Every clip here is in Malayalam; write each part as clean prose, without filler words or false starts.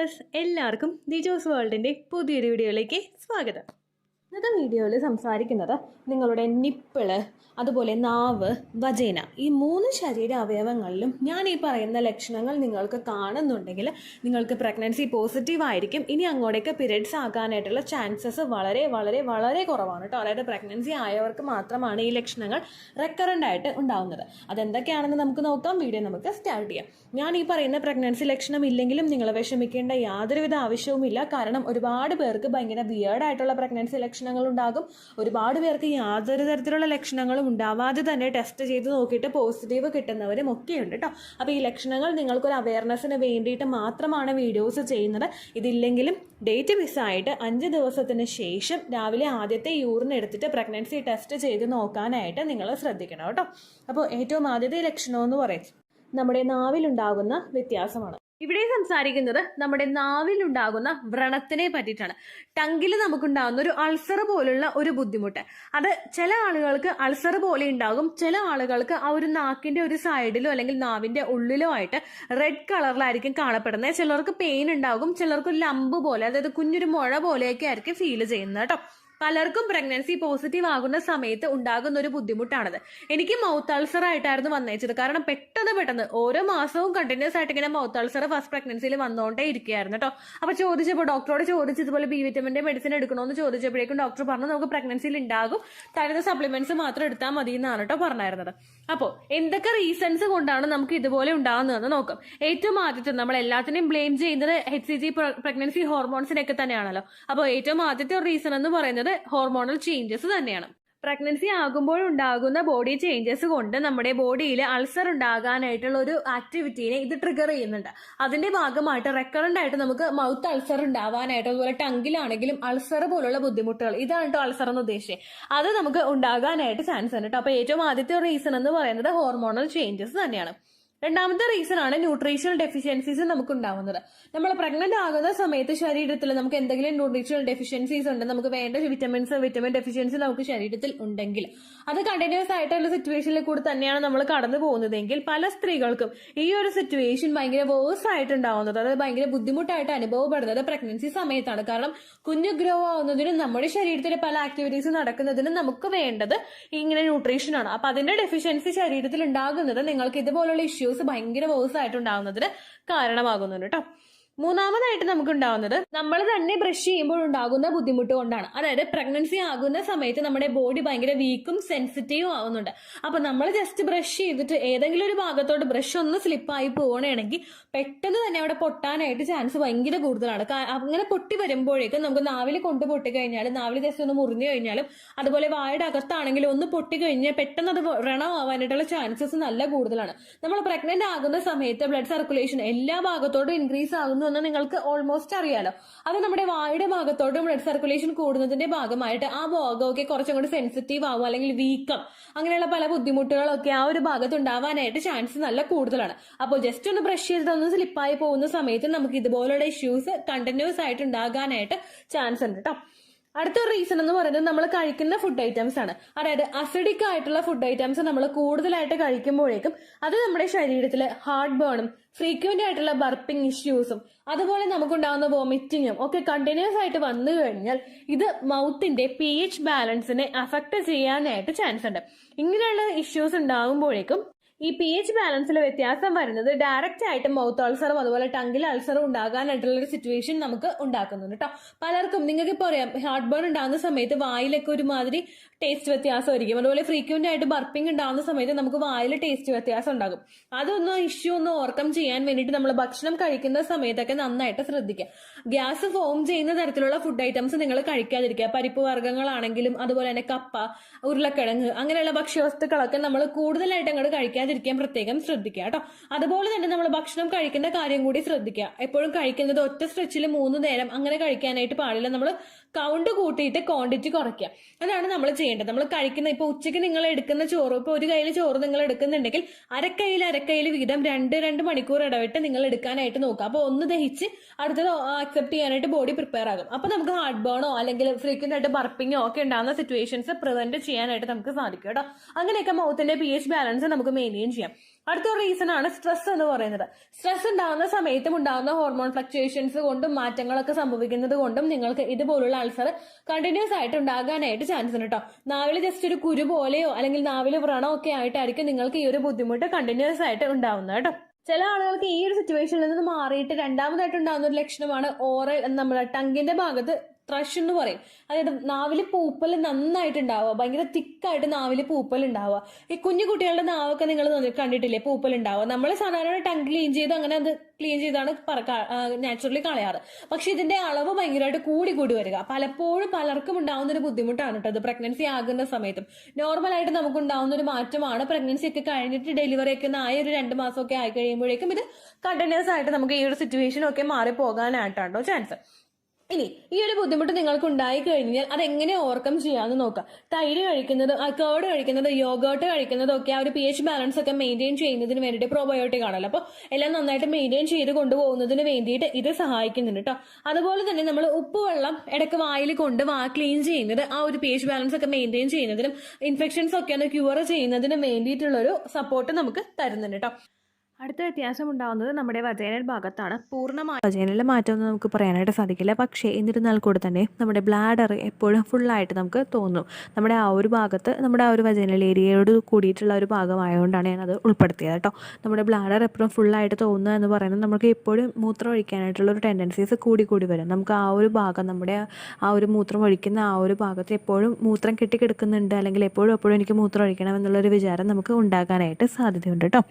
വ്യൂവേഴ്സ്, എല്ലാവർക്കും ദിജോസ് വേൾഡിൻ്റെ പുതിയൊരു വീഡിയോയിലേക്ക് സ്വാഗതം. ഇന്നത്തെ വീഡിയോയിൽ സംസാരിക്കുന്നത് നിങ്ങളുടെ നിപ്പിള്, അതുപോലെ നാവ്, വജേന ഈ 3 ശരീര അവയവങ്ങളിലും ഞാൻ ഈ പറയുന്ന ലക്ഷണങ്ങൾ നിങ്ങൾക്ക് കാണുന്നുണ്ടെങ്കിൽ നിങ്ങൾക്ക് പ്രഗ്നൻസി പോസിറ്റീവ് ആയിരിക്കും. ഇനി അങ്ങോട്ടേക്ക് പീരിയഡ്സ് ആകാനായിട്ടുള്ള ചാൻസസ് വളരെ വളരെ വളരെ കുറവാണ് കേട്ടോ. അതായത് പ്രഗ്നൻസി ആയവർക്ക് മാത്രമാണ് ഈ ലക്ഷണങ്ങൾ റെക്കറൻ്റ് ആയിട്ട് ഉണ്ടാവുന്നത്. അതെന്തൊക്കെയാണെന്ന് നമുക്ക് നോക്കാം. വീഡിയോ നമുക്ക് സ്റ്റാർട്ട് ചെയ്യാം. ഞാൻ ഈ പറയുന്ന പ്രഗ്നൻസി ലക്ഷണം ഇല്ലെങ്കിലും നിങ്ങൾ വിഷമിക്കേണ്ട യാതൊരുവിധ ആവശ്യവുമില്ല. കാരണം ഒരുപാട് പേർക്ക് ഭയങ്കര വിയേർഡായിട്ടുള്ള പ്രഗ്നൻസി ലക്ഷണങ്ങൾ ഉണ്ടാകും. ഒരുപാട് പേർക്ക് യാതൊരു തരത്തിലുള്ള ലക്ഷണങ്ങളും ഉണ്ടാവാതെ തന്നെ ടെസ്റ്റ് ചെയ്ത് നോക്കിയിട്ട് പോസിറ്റീവ് കിട്ടുന്നവരും ഒക്കെ ഉണ്ട് കേട്ടോ. അപ്പോൾ ഈ ലക്ഷണങ്ങൾ നിങ്ങൾക്കൊരു അവയർനെസ്സിന് വേണ്ടിയിട്ട് മാത്രമാണ് വീഡിയോസ് ചെയ്യുന്നത്. ഇതില്ലെങ്കിലും ഡേറ്റ് മിസ്സായിട്ട് 5 ദിവസത്തിന് ശേഷം രാവിലെ ആദ്യത്തെ യൂറിൻ എടുത്തിട്ട് പ്രഗ്നൻസി ടെസ്റ്റ് ചെയ്ത് നോക്കാനായിട്ട് നിങ്ങൾ ശ്രദ്ധിക്കണം കേട്ടോ. അപ്പോൾ ഏറ്റവും ആദ്യത്തെ ലക്ഷണം എന്ന് പറയുന്നത് നമ്മുടെ നാവിലുണ്ടാകുന്ന വ്യത്യാസമാണ്. ഇവിടെ സംസാരിക്കുന്നത് നമ്മുടെ നാവിലുണ്ടാകുന്ന വ്രണത്തിനെ പറ്റിയിട്ടാണ്. ടങ്കിൽ നമുക്കുണ്ടാകുന്ന ഒരു അൾസർ പോലുള്ള ഒരു ബുദ്ധിമുട്ട്. അത് ചില ആളുകൾക്ക് അൾസർ പോലെ ഉണ്ടാകും, ചില ആളുകൾക്ക് ആ ഒരു നാക്കിന്റെ ഒരു സൈഡിലോ അല്ലെങ്കിൽ നാവിന്റെ ഉള്ളിലോ ആയിട്ട് റെഡ് കളറിലായിരിക്കും കാണപ്പെടുന്നത്. ചിലർക്ക് പെയിൻ ഉണ്ടാകും, ചിലർക്ക് ലംബ് പോലെ, അതായത് കുഞ്ഞൊരു മുഴ പോലെയൊക്കെ ആയിരിക്കും ഫീൽ ചെയ്യുന്നത് കേട്ടോ. പലർക്കും പ്രഗ്നൻസി പോസിറ്റീവ് ആകുന്ന സമയത്ത് ഉണ്ടാകുന്ന ഒരു ബുദ്ധിമുട്ടാണത്. എനിക്ക് മൗത്ത് അൾസർ ആയിട്ടായിരുന്നു വന്നേച്ചത്. കാരണം പെട്ടെന്ന് ഓരോ മാസവും കണ്ടിന്യൂസ് ആയിട്ട് ഇങ്ങനെ മൗത്ത് അൾസർ ഫസ്റ്റ് പ്രഗ്നൻസിയിൽ വന്നുകൊണ്ടേ ഇരിക്കുകയായിരുന്നു കേട്ടോ. അപ്പൊ ചോദിച്ചപ്പോൾ ഡോക്ടറോട് ചോദിച്ചു ഇതുപോലെ ബി വിറ്റമിന്റെ മെഡിസിൻ എടുക്കണമെന്ന് ചോദിച്ചപ്പോഴേക്കും ഡോക്ടർ പറഞ്ഞു നമുക്ക് പ്രഗ്നൻസിയിൽ ഉണ്ടാകും, തരുന്ന സപ്ലിമെന്റ്സ് മാത്രം എടുത്താൽ മതി എന്നാണ് കേട്ടോ പറഞ്ഞായിരുന്നത്. അപ്പോൾ എന്തൊക്കെ റീസൺസ് കൊണ്ടാണ് നമുക്ക് ഇതുപോലെ ഉണ്ടാകുന്നതെന്ന് നോക്കാം. ഏറ്റവും ആദ്യത്തെ നമ്മൾ എല്ലാത്തിനെയും ബ്ലെയിം ചെയ്യുന്നത് HCG പ്രഗ്നൻസി ഹോർമോൺസിനൊക്കെ തന്നെയാണല്ലോ. അപ്പോൾ ഏറ്റവും ആദ്യത്തെ ഒരു റീസൺ എന്ന് പറയുന്നത് ഹോർമോണൽ ചേഞ്ചസ് തന്നെയാണ്. പ്രഗ്നൻസി ആകുമ്പോഴുണ്ടാകുന്ന ബോഡി ചേഞ്ചസ് കൊണ്ട് നമ്മുടെ ബോഡിയിൽ അൾസർ ഉണ്ടാകാനായിട്ടുള്ള ഒരു ആക്ടിവിറ്റീനെ ഇത് ട്രിഗർ ചെയ്യുന്നുണ്ട്. അതിന്റെ ഭാഗമായിട്ട് റെക്കറന്റ് ആയിട്ട് നമുക്ക് മൗത്ത് അൾസർ ഉണ്ടാവാനായിട്ട്, അതുപോലെ ടങ്കിലാണെങ്കിലും അൾസർ പോലുള്ള ബുദ്ധിമുട്ടുകൾ, ഇതാണ് കേട്ടോ അൾസർ എന്ന് ഉദ്ദേശിച്ചത്, അത് നമുക്ക് ഉണ്ടാകാനായിട്ട് ചാൻസ് ഉണ്ട് കേട്ടോ. അപ്പൊ ഏറ്റവും ആദ്യത്തെ റീസൺ എന്ന് പറയുന്നത് ഹോർമോണൽ ചേഞ്ചസ് തന്നെയാണ്. രണ്ടാമത്തെ റീസൺ ആണ് ന്യൂട്രീഷണൽ ഡെഫിഷ്യൻസീസ് നമുക്ക് ഉണ്ടാവുന്നത്. നമ്മൾ പ്രഗ്നന്റ് ആകുന്ന സമയത്ത് ശരീരത്തിൽ നമുക്ക് എന്തെങ്കിലും ന്യൂട്രീഷണൽ ഡെഫിഷ്യൻസീസ് ഉണ്ട്, നമുക്ക് വേണ്ട വിറ്റമിൻ ഡെഫിഷ്യൻസി നമുക്ക് ശരീരത്തിൽ ഉണ്ടെങ്കിൽ അത് കണ്ടിന്യൂസ് ആയിട്ടുള്ള സിറ്റുവേഷനിൽ കൂടി തന്നെയാണ് നമ്മൾ കടന്നു പോകുന്നതെങ്കിൽ പല സ്ത്രീകൾക്കും ഈ ഒരു സിറ്റുവേഷൻ ഭയങ്കര വേഴ്സ് ആയിട്ട് ഉണ്ടാവുന്നത്, അതായത് ഭയങ്കര ബുദ്ധിമുട്ടായിട്ട് അനുഭവപ്പെടുന്നത് പ്രഗ്നൻസി സമയത്താണ്. കാരണം കുഞ്ഞ് ഗ്രോ ആവുന്നതിനും നമ്മുടെ ശരീരത്തിലെ പല ആക്ടിവിറ്റീസ് നടക്കുന്നതിനും നമുക്ക് വേണ്ടത് ഇങ്ങനെ ന്യൂട്രീഷൻ ആണ്. അപ്പൊ അതിന്റെ ഡെഫിഷ്യൻസി ശരീരത്തിൽ ഉണ്ടാകുന്നത് നിങ്ങൾക്ക് ഇതുപോലുള്ള ഇഷ്യൂസ് ഭയങ്കര വേഴ്സ് ആയിട്ടുണ്ടാകുന്നതിന് കാരണമാകുന്നുണ്ട് കേട്ടോ. മൂന്നാമതായിട്ട് നമുക്ക് ഉണ്ടാവുന്നത് നമ്മൾ തന്നെ ബ്രഷ് ചെയ്യുമ്പോൾ ഉണ്ടാകുന്ന ബുദ്ധിമുട്ട് കൊണ്ടാണ്. അതായത് പ്രഗ്നൻസി ആകുന്ന സമയത്ത് നമ്മുടെ ബോഡി ഭയങ്കര വീക്കും സെൻസിറ്റീവും ആവുന്നുണ്ട്. അപ്പൊ നമ്മൾ ജസ്റ്റ് ബ്രഷ് ചെയ്തിട്ട് ഏതെങ്കിലും ഒരു ഭാഗത്തോട്ട് ബ്രഷ് ഒന്ന് സ്ലിപ്പായി പോകണമെങ്കിൽ പെട്ടെന്ന് തന്നെ അവിടെ പൊട്ടാനായിട്ട് ചാൻസ് ഭയങ്കര കൂടുതലാണ്. അങ്ങനെ പൊട്ടി വരുമ്പോഴേക്കും നമുക്ക് നാവിൽ കൊണ്ട് പൊട്ടി കഴിഞ്ഞാലും, നാവിൽ ജസ്റ്റ് ഒന്ന് മുറിഞ്ഞു കഴിഞ്ഞാലും, അതുപോലെ വായുടെ അകത്താണെങ്കിലും ഒന്ന് പൊട്ടി കഴിഞ്ഞാൽ പെട്ടെന്ന് അത് വ്രണമാവാനായിട്ടുള്ള ചാൻസസ് നല്ല കൂടുതലാണ്. നമ്മൾ പ്രഗ്നന്റ് ആകുന്ന സമയത്ത് ബ്ലഡ് സർക്കുലേഷൻ എല്ലാ ഭാഗത്തോട്ടും ഇൻക്രീസ് ആകുന്നു എന്ന് നിങ്ങൾക്ക് ഓൾമോസ്റ്റ് അറിയാലോ. അത് നമ്മുടെ വായുടെ ഭാഗത്തോട്ടും ബ്ലഡ് സർക്കുലേഷൻ കൂടുന്നതിന്റെ ഭാഗമായിട്ട് ആ ഭാഗമൊക്കെ കുറച്ചും കൂടി സെൻസിറ്റീവ് ആവും, അല്ലെങ്കിൽ വീക്കം, അങ്ങനെയുള്ള പല ബുദ്ധിമുട്ടുകളൊക്കെ ആ ഒരു ഭാഗത്ത് ഉണ്ടാവാനായിട്ട് ചാൻസ് നല്ല കൂടുതലാണ്. അപ്പോൾ ജസ്റ്റ് ഒന്ന് ബ്രഷ് ചെയ്തിട്ട് ഒന്ന് സ്ലിപ്പായി പോകുന്ന സമയത്ത് നമുക്ക് ഇതുപോലുള്ള ഇഷ്യൂസ് കണ്ടിന്യൂസ് ആയിട്ട് ഉണ്ടാകാനായിട്ട് ചാൻസ് ഉണ്ട് കേട്ടോ. അടുത്തൊരു റീസൺ എന്ന് പറയുന്നത് നമ്മൾ കഴിക്കുന്ന ഫുഡ് ഐറ്റംസ് ആണ്. അതായത് അസിഡിക് ആയിട്ടുള്ള ഫുഡ് ഐറ്റംസ് നമ്മൾ കൂടുതലായിട്ട് കഴിക്കുമ്പോഴേക്കും അത് നമ്മുടെ ശരീരത്തിൽ ഹാർട്ട് ബേണും ഫ്രീക്വന്റ് ആയിട്ടുള്ള ബർപ്പിംഗ് ഇഷ്യൂസും അതുപോലെ നമുക്കുണ്ടാകുന്ന വോമിറ്റിങ്ങും ഒക്കെ കണ്ടിന്യൂസ് ആയിട്ട് വന്നു കഴിഞ്ഞാൽ ഇത് മൗത്തിന്റെ pH ബാലൻസിനെ അഫക്ട് ചെയ്യാനായിട്ട് ചാൻസ് ഉണ്ട്. ഇങ്ങനെയുള്ള ഇഷ്യൂസ് ഉണ്ടാകുമ്പോഴേക്കും ഈ pH ബാലൻസിൽ വ്യത്യാസം വരുന്നത് ഡയറക്റ്റ് ആയിട്ട് മൗത്ത് അൾസറും അതുപോലെ ടങ്കിൽ അൾസറും ഉണ്ടാകാനായിട്ടുള്ള ഒരു സിറ്റുവേഷൻ നമുക്ക് ഉണ്ടാക്കുന്നുണ്ട് കേട്ടോ. പലർക്കും നിങ്ങൾക്ക് ഇപ്പോൾ അറിയാം, ഹാർട്ട് ബേൺ ഉണ്ടാകുന്ന സമയത്ത് വായിലൊക്കെ ഒരുമാതിരി ടേസ്റ്റ് വ്യത്യാസമായിരിക്കും. അതുപോലെ ഫ്രീക്വന്റ് ആയിട്ട് ബർപ്പിംഗ് ഉണ്ടാകുന്ന സമയത്ത് നമുക്ക് വായിൽ ടേസ്റ്റ് വ്യത്യാസം ഉണ്ടാകും. അതൊന്നും ഇഷ്യൂ ഒന്ന് ഓവർകം ചെയ്യാൻ വേണ്ടിയിട്ട് നമ്മൾ ഭക്ഷണം കഴിക്കുന്ന സമയത്തൊക്കെ നന്നായിട്ട് ശ്രദ്ധിക്കുക. ഗ്യാസ് ഫോം ചെയ്യുന്ന തരത്തിലുള്ള ഫുഡ് ഐറ്റംസ് നിങ്ങൾ കഴിക്കാതിരിക്കുക. പരിപ്പ് വർഗ്ഗങ്ങളാണെങ്കിലും അതുപോലെ തന്നെ കപ്പ, ഉരുളക്കിഴങ്ങ്, അങ്ങനെയുള്ള ഭക്ഷ്യവസ്തുക്കളൊക്കെ നമ്മൾ കൂടുതലായിട്ട് അങ്ങോട്ട് കഴിക്കാതിരിക്കാൻ പ്രത്യേകം ശ്രദ്ധിക്കുക കേട്ടോ. അതുപോലെ തന്നെ നമ്മൾ ഭക്ഷണം കഴിക്കുന്ന കാര്യം കൂടി ശ്രദ്ധിക്കുക. എപ്പോഴും കഴിക്കുന്നത് ഒറ്റ സ്ട്രെച്ചിൽ 3 നേരം അങ്ങനെ കഴിക്കാനായിട്ട് പാടില്ല. നമ്മൾ കൗണ്ട് കൂട്ടിയിട്ട് ക്വാണ്ടിറ്റി കുറയ്ക്കുക. അതാണ് നമ്മൾ ചെയ്യേണ്ടത്. നമ്മൾ കഴിക്കുന്ന ഇപ്പൊ ഉച്ചയ്ക്ക് നിങ്ങൾ എടുക്കുന്ന ചോറ്, ഇപ്പൊ ഒരു കയ്യിൽ ചോറ് നിങ്ങൾ എടുക്കുന്നുണ്ടെങ്കിൽ അരക്കൈയിൽ വീതം 2 മണിക്കൂർ ഇടവിട്ട് നിങ്ങൾ എടുക്കാനായിട്ട് നോക്കുക. അപ്പൊ ഒന്ന് ദഹിച്ച് അടുത്തത് അക്സെപ്റ്റ് ചെയ്യാനായിട്ട് ബോഡി പ്രിപ്പയർ ആകും. അപ്പൊ നമുക്ക് ഹാർട്ട് ബേണോ അല്ലെങ്കിൽ ഫ്രീക്വന്റ് ആയിട്ട് ബർപ്പിങ്ങോ ഒക്കെ ഉണ്ടാകുന്ന സിറ്റുവേഷൻസ് പ്രിവെന്റ് ചെയ്യാനായിട്ട് നമുക്ക് സാധിക്കും കേട്ടോ. അങ്ങനെയൊക്കെ മൗത്തിന്റെ pH ബാലൻസ് നമുക്ക് മെയിൻറ്റെയിൻ ചെയ്യാം. അടുത്തൊരു റീസൺ ആണ് സ്ട്രെസ് എന്ന് പറയുന്നത്. സ്ട്രെസ് ഉണ്ടാകുന്ന സമയത്തും ഉണ്ടാകുന്ന ഹോർമോൺ ഫ്ലക്ച്വേഷൻസ് കൊണ്ടും മാറ്റങ്ങളൊക്കെ സംഭവിക്കുന്നത് കൊണ്ടും നിങ്ങൾക്ക് ഇതുപോലുള്ള അൾസർ കണ്ടിന്യൂസ് ആയിട്ട് ഉണ്ടാകാനായിട്ട് ചാൻസ് ഉണ്ട് കേട്ടോ. നാവിൽ ജസ്റ്റ് ഒരു കുരു പോലെയോ അല്ലെങ്കിൽ നാവിൽ വ്രണോ ഒക്കെ ആയിട്ടായിരിക്കും നിങ്ങൾക്ക് ഈ ഒരു ബുദ്ധിമുട്ട് കണ്ടിന്യൂസ് ആയിട്ട് ഉണ്ടാവുന്നത് കേട്ടോ. ചില ആളുകൾക്ക് ഈ ഒരു സിറ്റുവേഷനിൽ നിന്ന് മാറിയിട്ട് രണ്ടാമതായിട്ട് ഉണ്ടാകുന്ന ഒരു ലക്ഷണമാണ് ഓറൽ നമ്മുടെ ടങ്കിന്റെ ഭാഗത്ത് ത്രഷ് എന്ന് പറയും. അതായത് നാവില് പൂപ്പൽ നന്നായിട്ട് ഉണ്ടാവുക, ഭയങ്കര തിക്കായിട്ട് നാവില് പൂപ്പൽ ഉണ്ടാവുക. ഈ കുഞ്ഞു കുട്ടികളുടെ നാവൊക്കെ നിങ്ങൾ കണ്ടിട്ടില്ലേ പൂപ്പൽ ഉണ്ടാവുക. നമ്മൾ സാധാരണ ടങ് ക്ലീൻ ചെയ്ത് അങ്ങനെ അത് ക്ലീൻ ചെയ്താണ് നാച്ചുറലി കളയാറ്. പക്ഷെ ഇതിന്റെ അളവ് ഭയങ്കരമായിട്ട് കൂടി കൂടി വരിക പലപ്പോഴും പലർക്കും ഉണ്ടാവുന്ന ഒരു ബുദ്ധിമുട്ടാണ് കേട്ടോ. അത് പ്രഗ്നൻസി ആകുന്ന സമയത്തും നോർമലായിട്ട് നമുക്ക് ഉണ്ടാവുന്ന ഒരു മാറ്റമാണ്. പ്രഗ്നൻസി ഒക്കെ കഴിഞ്ഞിട്ട് ഡെലിവറി ഒക്കെ ആയ ഒരു 2 മാസമൊക്കെ ആയി കഴിയുമ്പോഴേക്കും ഇത് കണ്ടിന്യൂസ് ആയിട്ട് നമുക്ക് ഈ ഒരു സിറ്റുവേഷൻ ഒക്കെ മാറി പോകാനായിട്ടാണോ ചാൻസ്. ഇനി ഈ ഒരു ബുദ്ധിമുട്ട് നിങ്ങൾക്ക് ഉണ്ടായി കഴിഞ്ഞാൽ അതെങ്ങനെ ഓവർകം ചെയ്യാമെന്ന് നോക്കാം. തൈര് കഴിക്കുന്നതും കേർഡ് കഴിക്കുന്നതും യോഗേർട്ട് കഴിക്കുന്നതും ഒക്കെ ആ ഒരു pH ബാലൻസ് ഒക്കെ മെയിൻറ്റെയിൻ ചെയ്യുന്നതിന് വേണ്ടിയിട്ട് പ്രോബയോട്ടിക് ആണല്ലോ. അപ്പോൾ എല്ലാം നന്നായിട്ട് മെയിൻറ്റെയിൻ ചെയ്ത് കൊണ്ടുപോകുന്നതിന് വേണ്ടിയിട്ട് ഇത് സഹായിക്കുന്നുണ്ട് കേട്ടോ. അതുപോലെ തന്നെ നമ്മൾ ഉപ്പുവെള്ളം ഇടയ്ക്ക് വായിൽ കൊണ്ട് ക്ലീൻ ചെയ്യുന്നത് ആ ഒരു pH ബാലൻസ് ഒക്കെ മെയിൻറ്റെയിൻ ചെയ്യുന്നതിനും ഇൻഫെക്ഷൻസ് ഒക്കെ ഒന്ന് ക്യൂർ ചെയ്യുന്നതിനും വേണ്ടിയിട്ടുള്ളൊരു സപ്പോർട്ട് നമുക്ക് തരുന്നുണ്ട് കേട്ടോ. അടുത്ത വ്യത്യാസം ഉണ്ടാകുന്നത് നമ്മുടെ വജൈനൽ ഭാഗത്താണ്. പൂർണ്ണമായ വജൈനലിലെ മാറ്റമൊന്നും നമുക്ക് പറയാനായിട്ട് സാധിക്കില്ല. പക്ഷേ എന്നിരുന്നാൽ കൂടെ തന്നെ നമ്മുടെ ബ്ലാഡർ എപ്പോഴും ഫുള്ളായിട്ട് നമുക്ക് തോന്നും. നമ്മുടെ ആ ഒരു ഭാഗത്ത് നമ്മുടെ ആ ഒരു വജൈനൽ ഏരിയയോട് കൂടിയിട്ടുള്ള ഒരു ഭാഗമായതുകൊണ്ടാണ് ഞാനത് ഉൾപ്പെടുത്തിയത് കേട്ടോ. നമ്മുടെ ബ്ലാഡർ എപ്പോഴും ഫുള്ളായിട്ട് തോന്നുക എന്ന് പറയുന്നത് നമുക്ക് എപ്പോഴും മൂത്രം ഒഴിക്കാനായിട്ടുള്ള ഒരു ടെൻഡൻസീസ് കൂടി കൂടി വരും. നമുക്ക് ആ ഒരു ഭാഗം നമ്മുടെ ആ ഒരു മൂത്രം ഒഴിക്കുന്ന ആ ഒരു ഭാഗത്ത് എപ്പോഴും മൂത്രം കെട്ടിക്കിടക്കുന്നുണ്ട്, അല്ലെങ്കിൽ എപ്പോഴും എനിക്ക് മൂത്രം ഒഴിക്കണം എന്നുള്ളൊരു വിചാരം നമുക്ക് ഉണ്ടാകാനായിട്ട് സാധ്യതയുണ്ട് കേട്ടോ.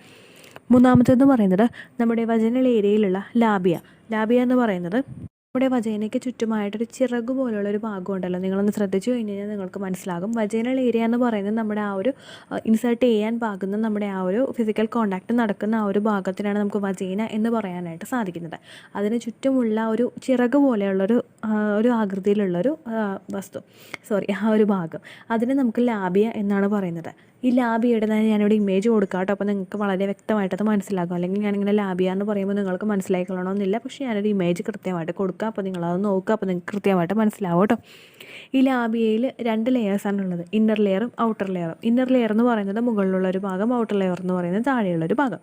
മൂന്നാമത്തേന്ന് പറയുന്നത് നമ്മുടെ വജൈനൽ ഏരിയയിലുള്ള ലാബിയ എന്ന് പറയുന്നത് നമ്മുടെ വജൈനയ്ക്ക് ചുറ്റുമായിട്ടൊരു ചിറക് പോലുള്ളൊരു ഭാഗം ഉണ്ടല്ലോ. നിങ്ങളൊന്ന് ശ്രദ്ധിച്ചു കഴിഞ്ഞ് കഴിഞ്ഞാൽ നിങ്ങൾക്ക് മനസ്സിലാകും. വജൈനൽ ഏരിയ എന്ന് പറയുന്നത് നമ്മുടെ ആ ഒരു ഇൻസേർട്ട് ചെയ്യാൻ പാകുന്ന നമ്മുടെ ആ ഒരു ഫിസിക്കൽ കോണ്ടാക്ട് നടക്കുന്ന ആ ഒരു ഭാഗത്തിനാണ് നമുക്ക് വജൈന എന്ന് പറയാനായിട്ട് സാധിക്കുന്നത്. അതിന് ചുറ്റുമുള്ള ഒരു ചിറക് പോലെയുള്ളൊരു ഒരു ആകൃതിയിലുള്ളൊരു ആ ഒരു ഭാഗം, അതിന് നമുക്ക് ലാബിയ എന്നാണ് പറയുന്നത്. ഈ ലാബിയയുടെ ഞാനിവിടെ ഇമേജ് കൊടുക്കാം കേട്ടോ. അപ്പോൾ നിങ്ങൾക്ക് വളരെ വ്യക്തമായിട്ടത് മനസ്സിലാകും. അല്ലെങ്കിൽ ഞാനിങ്ങനെ ലാബിയ എന്ന് പറയുമ്പോൾ നിങ്ങൾക്ക് മനസ്സിലായിക്കൊള്ളണമെന്നില്ല. പക്ഷേ ഞാനൊരു ഇമേജ് കൃത്യമായിട്ട് കൊടുക്കുക. അപ്പോൾ നിങ്ങളത് നോക്കുക. അപ്പോൾ നിങ്ങൾക്ക് കൃത്യമായിട്ട് മനസ്സിലാവും കേട്ടോ. ഈ ലാബിയയിൽ 2 ലെയേഴ്സാണുള്ളത്, ഇന്നർ ലെയറും ഔട്ടർ ലെയറും. ഇന്നർ ലെയർ എന്ന് പറയുന്നത് മുകളിലുള്ളൊരു ഭാഗം, ഔട്ടർ ലെയർ എന്ന് പറയുന്നത് താഴെയുള്ളൊരു ഭാഗം.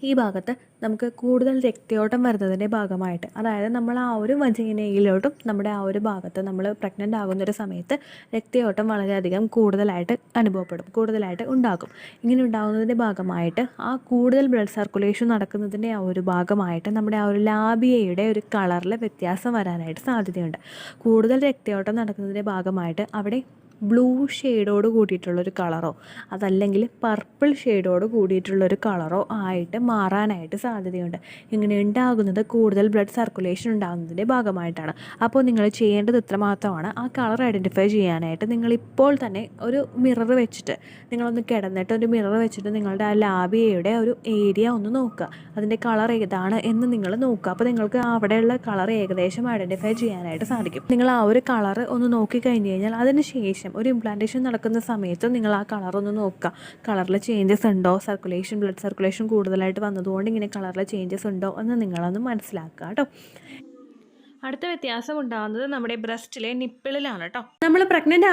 ഈ ഭാഗത്ത് നമുക്ക് കൂടുതൽ രക്തയോട്ടം വരുന്നതിൻ്റെ ഭാഗമായിട്ട്, അതായത് നമ്മൾ ആ ഒരു വജൈനയിലോട്ടും നമ്മുടെ ആ ഒരു ഭാഗത്ത് നമ്മൾ പ്രഗ്നൻ്റ് ആകുന്നൊരു സമയത്ത് രക്തയോട്ടം വളരെയധികം കൂടുതലായിട്ട് അനുഭവപ്പെടും, കൂടുതലായിട്ട് ഉണ്ടാകും. ഇങ്ങനെ ഉണ്ടാകുന്നതിൻ്റെ ഭാഗമായിട്ട് ആ കൂടുതൽ ബ്ലഡ് സർക്കുലേഷൻ നടക്കുന്നതിൻ്റെ ആ ഒരു ഭാഗമായിട്ട് നമ്മുടെ ആ ഒരു ലാബിയയുടെ ഒരു കളറിൽ വ്യത്യാസം വരാനായിട്ട് സാധ്യതയുണ്ട്. കൂടുതൽ രക്തയോട്ടം നടക്കുന്നതിൻ്റെ ഭാഗമായിട്ട് അവിടെ ബ്ലൂ ഷെയ്ഡോട് കൂടിയിട്ടുള്ളൊരു കളറോ അതല്ലെങ്കിൽ പർപ്പിൾ ഷെയ്ഡോട് കൂടിയിട്ടുള്ളൊരു കളറോ ആയിട്ട് മാറാനായിട്ട് സാധ്യതയുണ്ട്. ഇങ്ങനെ ഉണ്ടാകുന്നത് കൂടുതൽ ബ്ലഡ് സർക്കുലേഷൻ ഉണ്ടാകുന്നതിൻ്റെ ഭാഗമായിട്ടാണ്. അപ്പോൾ നിങ്ങൾ ചെയ്യേണ്ടത് ഇത്രമാത്രമാണ്. ആ കളർ ഐഡൻറ്റിഫൈ ചെയ്യാനായിട്ട് നിങ്ങളിപ്പോൾ തന്നെ ഒരു മിറർ വെച്ചിട്ട് നിങ്ങളൊന്ന് കിടന്നിട്ട് ഒരു മിറർ വെച്ചിട്ട് നിങ്ങളുടെ ആ ലാബിയയുടെ ഒരു ഏരിയ ഒന്ന് നോക്കുക. അതിൻ്റെ കളർ ഏതാണ് എന്ന് നിങ്ങൾ നോക്കുക. അപ്പോൾ നിങ്ങൾക്ക് അവിടെയുള്ള കളർ ഏകദേശം ഐഡൻറ്റിഫൈ ചെയ്യാനായിട്ട് സാധിക്കും. നിങ്ങൾ ആ ഒരു കളർ ഒന്ന് നോക്കിക്കഴിഞ്ഞ് കഴിഞ്ഞാൽ അതിന് ശേഷം ഒരു ഇംപ്ലാന്റേഷൻ നടക്കുന്ന സമയത്ത് നിങ്ങൾ ആ കളറൊന്ന് നോക്കുക. കളറിൽ ചേഞ്ചസ് ഉണ്ടോ, ബ്ലഡ് സർക്കുലേഷൻ കൂടുതലായിട്ട് വന്നതുകൊണ്ട് ഇങ്ങനെ കളറിൽ ചേഞ്ചസ് ഉണ്ടോ എന്ന് നിങ്ങളൊന്ന് മനസ്സിലാക്കുക കേട്ടോ. അടുത്ത വ്യത്യാസം ഉണ്ടാകുന്നത് നമ്മുടെ ബ്രസ്റ്റിലെ നിപ്പിളിലാണ് കേട്ടോ. നമ്മൾ പ്രഗ്നൻ്റ്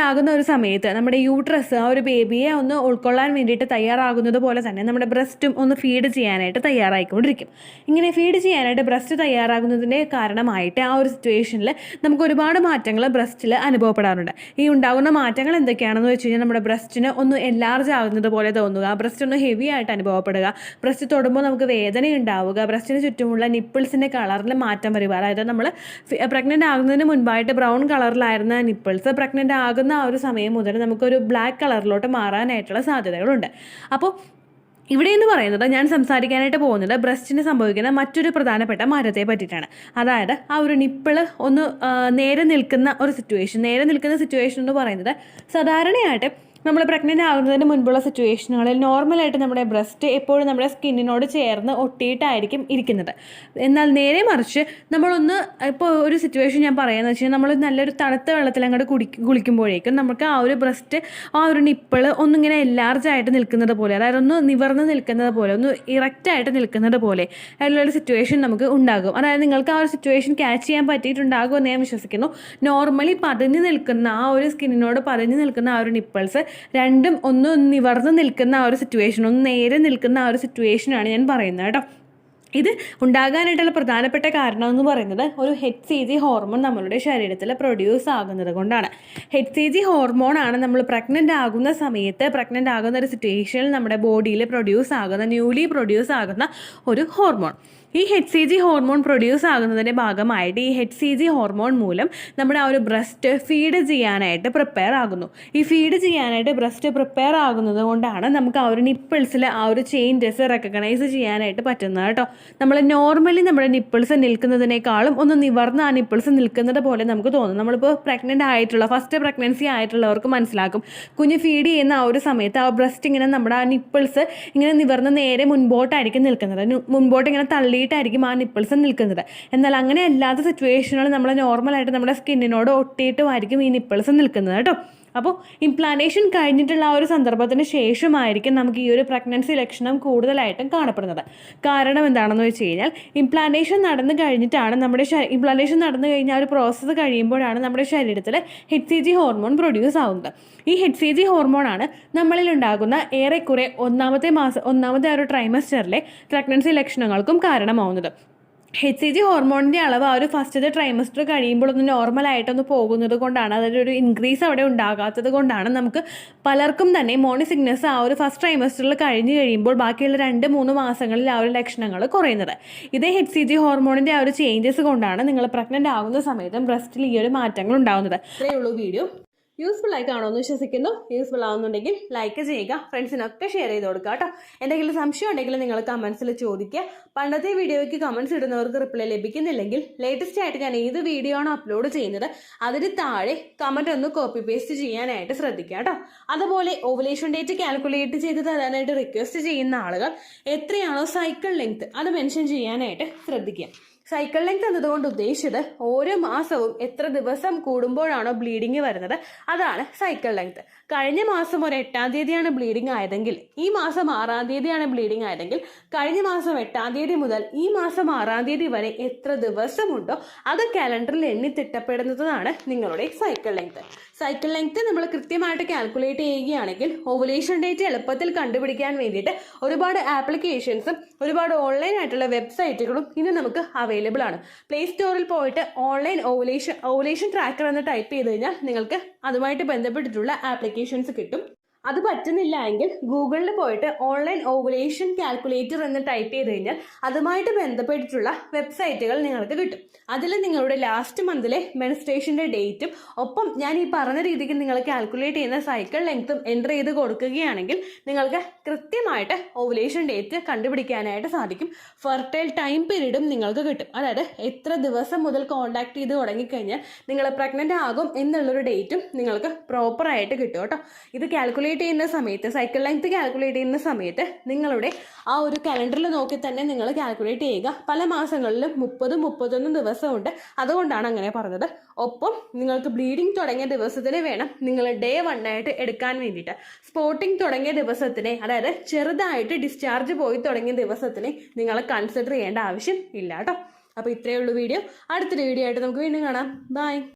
ആകുന്ന ഒരു സമയത്ത് നമ്മുടെ യൂട്രസ് ആ ഒരു ബേബിയെ ഒന്ന് ഉൾക്കൊള്ളാൻ വേണ്ടിയിട്ട് തയ്യാറാകുന്നത് പോലെ തന്നെ നമ്മുടെ ബ്രസ്റ്റും ഒന്ന് ഫീഡ് ചെയ്യാനായിട്ട് തയ്യാറായിക്കൊണ്ടിരിക്കും. ഇങ്ങനെ ഫീഡ് ചെയ്യാനായിട്ട് ബ്രസ്റ്റ് തയ്യാറാകുന്നതിൻ്റെ കാരണമായിട്ട് ആ ഒരു സിറ്റുവേഷനിൽ നമുക്ക് ഒരുപാട് മാറ്റങ്ങൾ ബ്രസ്റ്റിൽ അനുഭവപ്പെടാറുണ്ട്. ഈ ഉണ്ടാകുന്ന മാറ്റങ്ങൾ എന്തൊക്കെയാണെന്ന് വെച്ച് കഴിഞ്ഞാൽ നമ്മുടെ ബ്രസ്റ്റിന് ഒന്ന് എൻലാർജ് ആകുന്നത് പോലെ തോന്നുക, ബ്രസ്റ്റ് ഒന്ന് ഹെവി ആയിട്ട് അനുഭവപ്പെടുക, ബ്രസ്റ്റ് തൊടുമ്പോൾ നമുക്ക് വേദന ഉണ്ടാവുക, ബ്രസ്റ്റിന് ചുറ്റുമുള്ള നിപ്പിൾസിൻ്റെ കളറിൽ മാറ്റം വരിക. അതായത് നമ്മൾ പ്രഗ്നൻ്റ് ആകുന്നതിന് മുൻപായിട്ട് ബ്രൗൺ കളറിലായിരുന്ന നിപ്പിൾസ് പ്രഗ്നൻ്റ് ആകുന്ന ആ ഒരു സമയം മുതൽ നമുക്കൊരു ബ്ലാക്ക് കളറിലോട്ട് മാറാനായിട്ടുള്ള സാധ്യതകളുണ്ട്. അപ്പോൾ ഇവിടെ എന്ന് പറയുന്നത് ഞാൻ സംസാരിക്കാനായിട്ട് പോകുന്നത് ബ്രസ്റ്റിന് സംഭവിക്കുന്ന മറ്റൊരു പ്രധാനപ്പെട്ട മാറ്റത്തെ പറ്റിയിട്ടാണ്. അതായത് ആ ഒരു നിപ്പിള് ഒന്ന് നേരെ നിൽക്കുന്ന സിറ്റുവേഷൻ എന്ന് പറയുന്നത് സാധാരണയായിട്ട് നമ്മൾ പ്രഗ്നൻ്റ് ആകുന്നതിന് മുൻപുള്ള സിറ്റുവേഷനുകളിൽ നോർമലായിട്ട് നമ്മുടെ ബ്രസ്റ്റ് എപ്പോഴും നമ്മുടെ സ്കിന്നിനോട് ചേർന്ന് ഒട്ടിയിട്ടായിരിക്കും ഇരിക്കുന്നത്. എന്നാൽ നേരെ മറിച്ച് നമ്മളൊന്ന് ഇപ്പോൾ ഒരു സിറ്റുവേഷൻ ഞാൻ പറയുന്നത് വെച്ചാൽ നമ്മൾ നല്ലൊരു തണുത്ത വെള്ളത്തിൽ അങ്ങോട്ട് കുളിക്കുമ്പോഴേക്കും നമുക്ക് ആ ഒരു ബ്രസ്റ്റ് ആ ഒരു നിപ്പിള് ഒന്നിങ്ങനെ എൻലാർജായിട്ട് നിൽക്കുന്നത് പോലെ, അതായത് ഒന്ന് നിവർന്ന് നിൽക്കുന്നത് പോലെ, ഒന്ന് ഇറക്റ്റായിട്ട് നിൽക്കുന്നത് പോലെ അതിലുള്ളൊരു സിറ്റുവേഷൻ നമുക്ക് ഉണ്ടാകും. അതായത് നിങ്ങൾക്ക് ആ ഒരു സിറ്റുവേഷൻ ക്യാച്ച് ചെയ്യാൻ പറ്റിയിട്ടുണ്ടാകുമെന്ന് ഞാൻ വിശ്വസിക്കുന്നു. നോർമലി പതിഞ്ഞ് നിൽക്കുന്ന ആ ഒരു സ്കിന്നിനോട് പതിഞ്ഞ് നിൽക്കുന്ന ആ ഒരു നിപ്പിൾസ് രണ്ടും ഒന്ന് നിവർന്ന് നിൽക്കുന്ന ആ ഒരു സിറ്റുവേഷൻ, ഒന്ന് നേരെ നിൽക്കുന്ന ആ ഒരു സിറ്റുവേഷനാണ് ഞാൻ പറയുന്നത് കേട്ടോ. ഇത് ഉണ്ടാകാനായിട്ടുള്ള പ്രധാനപ്പെട്ട കാരണം എന്ന് പറയുന്നത് ഒരു HCG ഹോർമോൺ നമ്മളുടെ ശരീരത്തിൽ പ്രൊഡ്യൂസ് ആകുന്നത് കൊണ്ടാണ്. HCG ഹോർമോണാണ് നമ്മൾ പ്രഗ്നൻ്റ് ആകുന്ന സമയത്ത്, പ്രഗ്നൻ്റ് ആകുന്ന ഒരു സിറ്റുവേഷനിൽ നമ്മുടെ ബോഡിയിൽ ന്യൂലി പ്രൊഡ്യൂസ് ആകുന്ന ഒരു ഹോർമോൺ. ഈ HCG ഹോർമോൺ പ്രൊഡ്യൂസ് ആകുന്നതിൻ്റെ ഭാഗമായിട്ട് ഈ HCG ഹോർമോൺ മൂലം നമ്മുടെ ആ ഒരു ബ്രസ്റ്റ് ഫീഡ് ചെയ്യാനായിട്ട് പ്രിപ്പയർ ആകുന്നു. ഈ ഫീഡ് ചെയ്യാനായിട്ട് ബ്രസ്റ്റ് പ്രിപ്പയർ ആകുന്നത് കൊണ്ടാണ് നമുക്ക് ആ ഒരു നിപ്പിൾസിൽ ആ ഒരു ചേഞ്ചസ് റെക്കഗ്നൈസ് ചെയ്യാനായിട്ട് പറ്റുന്നത് കേട്ടോ. നമ്മൾ നോർമലി നമ്മുടെ നിപ്പിൾസ് നിൽക്കുന്നതിനേക്കാളും ഒന്ന് നിവർന്ന് ആ നിപ്പിൾസ് നിൽക്കുന്നത് പോലെ നമുക്ക് തോന്നും. നമ്മളിപ്പോൾ പ്രഗ്നൻ്റ് ആയിട്ടുള്ള ഫസ്റ്റ് പ്രഗ്നൻസി ആയിട്ടുള്ളവർക്ക് മനസ്സിലാക്കും, കുഞ്ഞ് ഫീഡ് ചെയ്യുന്ന ആ ഒരു സമയത്ത് ആ ബ്രസ്റ്റ് ഇങ്ങനെ നമ്മുടെ ആ നിപ്പിൾസ് ഇങ്ങനെ നിവർന്ന് നേരെ മുൻപോട്ടായിരിക്കും നിൽക്കുന്നത്, മുൻപോട്ട് ഇങ്ങനെ തള്ളിയിട്ടായിരിക്കും ആ നിപ്പിൾസ് നിൽക്കുന്നത്. എന്നാൽ അങ്ങനെ അല്ലാത്ത സിറ്റുവേഷനുകൾ നമ്മൾ നോർമലായിട്ട് നമ്മുടെ സ്കിന്നിനോട് ഒട്ടിയിട്ടുമായിരിക്കും ഈ നിപ്പിൾസ് നിൽക്കുന്നത് കേട്ടോ. അപ്പോൾ ഇംപ്ലാന്റേഷൻ കഴിഞ്ഞിട്ടുള്ള ആ ഒരു സന്ദർഭത്തിന് ശേഷമായിരിക്കും നമുക്ക് ഈ ഒരു പ്രഗ്നൻസി ലക്ഷണം കൂടുതലായിട്ടും കാണപ്പെടുന്നത്. കാരണം എന്താണെന്ന് വെച്ച് കഴിഞ്ഞാൽ ഇംപ്ലാന്റേഷൻ നടന്നു കഴിഞ്ഞിട്ടാണ് ഇംപ്ലാന്റേഷൻ നടന്നു കഴിഞ്ഞാൽ ഒരു പ്രോസസ്സ് കഴിയുമ്പോഴാണ് നമ്മുടെ ശരീരത്തിൽ HCG ഹോർമോൺ പ്രൊഡ്യൂസ് ആവുന്നത്. ഈ HCG ഹോർമോണാണ് നമ്മളിൽ ഉണ്ടാകുന്ന ഏറെക്കുറെ ഒന്നാമത്തെ ആ ഒരു ട്രൈമസ്റ്ററിലെ പ്രഗ്നൻസി ലക്ഷണങ്ങൾക്കും കാരണമാവുന്നത്. HCG ഹോർമോണിൻ്റെ അളവ് ആ ഒരു ഫസ്റ്റത്തെ ട്രൈമസ്റ്റർ കഴിയുമ്പോൾ ഒന്ന് നോർമലായിട്ടൊന്ന് പോകുന്നത് കൊണ്ടാണ്, അതായത് ഒരു ഇൻക്രീസ് അവിടെ ഉണ്ടാകാത്തത് കൊണ്ടാണ് നമുക്ക് പലർക്കും തന്നെ മോർണിംഗ് സിക്നസ് ആ ഒരു ഫസ്റ്റ് ട്രൈമസ്റ്ററിൽ കഴിഞ്ഞ് കഴിയുമ്പോൾ ബാക്കിയുള്ള 2-3 മാസങ്ങളിൽ ആ ഒരു ലക്ഷണങ്ങൾ കുറയുന്നത്. ഇതേ HCG ഹോർമോണിൻ്റെ ആ ഒരു ചേഞ്ചസ് കൊണ്ടാണ് നിങ്ങൾ പ്രഗ്നൻ്റ് ആകുന്ന സമയത്തും ബ്രസ്റ്റിൽ ഈ ഒരു മാറ്റങ്ങൾ ഉണ്ടാകുന്നത്. ഇത്രയേ ഉള്ളൂ വീഡിയോ. യൂസ്ഫുൾ ആയി കാണുമെന്ന് വിശ്വസിക്കുന്നു. യൂസ്ഫുൾ ആവുന്നുണ്ടെങ്കിൽ ലൈക്ക് ചെയ്യുക, ഫ്രണ്ട്സിനൊക്കെ ഷെയർ ചെയ്ത് കൊടുക്കുക കേട്ടോ. എന്തെങ്കിലും സംശയം ഉണ്ടെങ്കിൽ നിങ്ങൾ കമൻസിൽ ചോദിക്കുക. പണ്ടത്തെ വീഡിയോയ്ക്ക് കമൻസ് ഇടുന്നവർക്ക് റിപ്ലൈ ലഭിക്കുന്നില്ലെങ്കിൽ ലേറ്റസ്റ്റ് ആയിട്ട് ഞാൻ ഏത് വീഡിയോ ആണ് അപ്ലോഡ് ചെയ്യുന്നത് അതിന് താഴെ കമൻറ്റ് ഒന്ന് കോപ്പി പേസ്റ്റ് ചെയ്യാനായിട്ട് ശ്രദ്ധിക്കുക കേട്ടോ. അതുപോലെ ഓവുലേഷൻ ഡേറ്റ് കാൽക്കുലേറ്റ് ചെയ്ത് തരാനായിട്ട് റിക്വസ്റ്റ് ചെയ്യുന്ന ആളുകൾ എത്രയാണോ സൈക്കിൾ ലെങ്ത് അത് മെൻഷൻ ചെയ്യാനായിട്ട് ശ്രദ്ധിക്കുക. സൈക്കിൾ ലെങ്ത് എന്നതുകൊണ്ട് ഉദ്ദേശിച്ചത് ഓരോ മാസവും എത്ര ദിവസം കൂടുമ്പോഴാണോ ബ്ലീഡിങ് വരുന്നത് അതാണ് സൈക്കിൾ ലെങ്ത്. കഴിഞ്ഞ മാസം ഒരു 8-ാം തീയതിയാണ് ബ്ലീഡിങ് ആയതെങ്കിൽ ഈ മാസം 6-ാം തീയതിയാണ് ബ്ലീഡിങ് ആയതെങ്കിൽ കഴിഞ്ഞ മാസം 8-ാം തീയതി മുതൽ ഈ മാസം 6-ാം തീയതി വരെ എത്ര ദിവസമുണ്ടോ അത് കാലണ്ടറിൽ എണ്ണി തിട്ടപ്പെടുന്നതാണ് നിങ്ങളുടെ സൈക്കിൾ ലെങ്ത്. സൈക്കിൾ ലെങ്ത് നമ്മൾ കൃത്യമായിട്ട് കാൽക്കുലേറ്റ് ചെയ്യുകയാണെങ്കിൽ ഓവുലേഷൻ ഡേറ്റ് എളുപ്പത്തിൽ കണ്ടുപിടിക്കാൻ വേണ്ടിയിട്ട് ഒരുപാട് ആപ്ലിക്കേഷൻസും ഒരുപാട് ഓൺലൈൻ ആയിട്ടുള്ള വെബ്സൈറ്റുകളും ഇന്ന് നമുക്ക് അവൈലബിൾ ആണ്. പ്ലേ സ്റ്റോറിൽ പോയിട്ട് ഓൺലൈൻ ഓവുലേഷൻ ട്രാക്കർ എന്ന് ടൈപ്പ് ചെയ്ത് കഴിഞ്ഞാൽ നിങ്ങൾക്ക് അതുമായിട്ട് ബന്ധപ്പെട്ടിട്ടുള്ള ആപ്ലിക്കേഷൻസ് കിട്ടും. അത് പറ്റുന്നില്ല എങ്കിൽ ഗൂഗിളിൽ പോയിട്ട് ഓൺലൈൻ ഓവുലേഷൻ കാൽക്കുലേറ്റർ എന്ന് ടൈപ്പ് ചെയ്ത് കഴിഞ്ഞാൽ അതുമായിട്ട് ബന്ധപ്പെട്ടിട്ടുള്ള വെബ്സൈറ്റുകൾ നിങ്ങൾക്ക് കിട്ടും. അതിൽ നിങ്ങളുടെ ലാസ്റ്റ് മന്തിലെ മെൻസ്ട്രേഷൻ്റെ ഡേറ്റും ഒപ്പം ഞാൻ ഈ പറഞ്ഞ രീതിക്ക് നിങ്ങൾ കാൽക്കുലേറ്റ് ചെയ്യുന്ന സൈക്കിൾ ലെങ്ത്തും എൻ്റർ ചെയ്ത് കൊടുക്കുകയാണെങ്കിൽ നിങ്ങൾക്ക് കൃത്യമായിട്ട് ഓവുലേഷൻ ഡേറ്റ് കണ്ടുപിടിക്കാനായിട്ട് സാധിക്കും. ഫെർട്ടൈൽ ടൈം പീരീഡും നിങ്ങൾക്ക് കിട്ടും. അതായത് എത്ര ദിവസം മുതൽ കോൺടാക്ട് ചെയ്ത് തുടങ്ങിക്കഴിഞ്ഞാൽ നിങ്ങൾ പ്രഗ്നൻ്റ് ആകും എന്നുള്ളൊരു ഡേറ്റും നിങ്ങൾക്ക് പ്രോപ്പറായിട്ട് കിട്ടും കേട്ടോ. ഇത് കാൽക്കുലേറ്റ് ചെയ്യുന്ന സമയത്ത് സൈക്കിൾ ലെങ്ത് കാൽക്കുലേറ്റ് ചെയ്യുന്ന സമയത്ത് നിങ്ങളുടെ ആ ഒരു കലണ്ടറിൽ നോക്കി തന്നെ നിങ്ങൾ കാൽക്കുലേറ്റ് ചെയ്യുക. പല മാസങ്ങളിലും 30-31 ദിവസമുണ്ട്, അതുകൊണ്ടാണ് അങ്ങനെ പറഞ്ഞത്. ഒപ്പം നിങ്ങൾക്ക് ബ്ലീഡിങ് തുടങ്ങിയ ദിവസത്തിന് വേണം നിങ്ങൾ ഡേ 1 ആയിട്ട് എടുക്കാൻ വേണ്ടിയിട്ട്. സ്പോട്ടിങ് തുടങ്ങിയ ദിവസത്തിനെ, അതായത് ചെറുതായിട്ട് ഡിസ്ചാർജ് പോയി തുടങ്ങിയ ദിവസത്തിനെ നിങ്ങൾ കൺസിഡർ ചെയ്യേണ്ട ആവശ്യം ഇല്ല കേട്ടോ. അപ്പോൾ ഇത്രയേ ഉള്ളൂ വീഡിയോ. അടുത്തൊരു വീഡിയോ ആയിട്ട് നമുക്ക് വീണ്ടും കാണാം. ബൈ.